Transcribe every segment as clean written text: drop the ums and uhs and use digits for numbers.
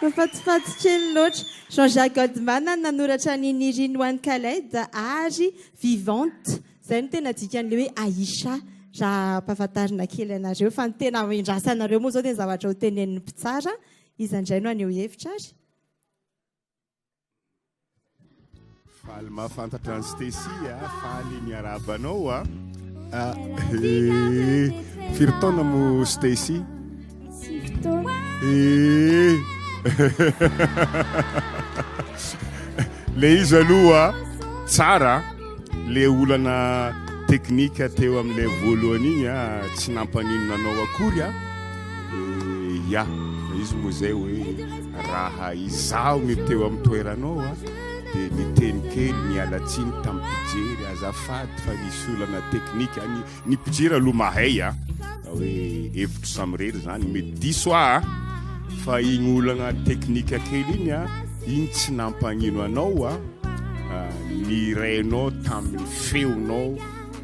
Fafatifaty kely loatra. Jean-Jacques Goldman nanoratra ny Nirine One Khaled ary vivante. Zay no tena dikan'le hoe Aïcha. Raha ampahafantarina kely anareo fa ny tena indrasanareo moa zao tena zavatra ho tenenin'ny mpitsara. Izy indray no aneho hevitra ary. Faly mahafantatra ny Stacy faly miarabanao firy taona mo Stacy? 6 taona. Le izy aloha tsara le olana teknika teo amin'ilay voalohany igny tsy nampaninonanao akory ya izy moa zay hoe raha izaho ny teo amin'ny toeranao dia niteny kely nialatsiny tamin'ny mpijery azafady fa nisy olana teknika ny mpijery aloha mahay hoe hevitro samirery zany mety diso fa igny olana teknika kely igny igny tsy nampanino anao ny rainao tamin'ny feonao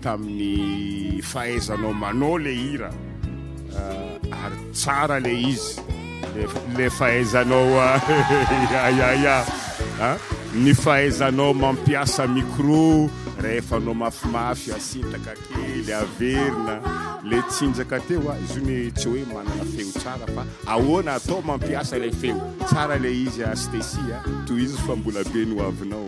tamin'ny fahaizanao manao le hira ary tsara le izy le fahaizanao ny fahaizanao mampiasa micro rehefa anao mafimafy asintaka kely averina le tsinjaka teo izy ny tsy hoe manana feo tsara fa ahoana atao mampiasa le feo tsara le izy Stacy toy izy fa mbola be no avinao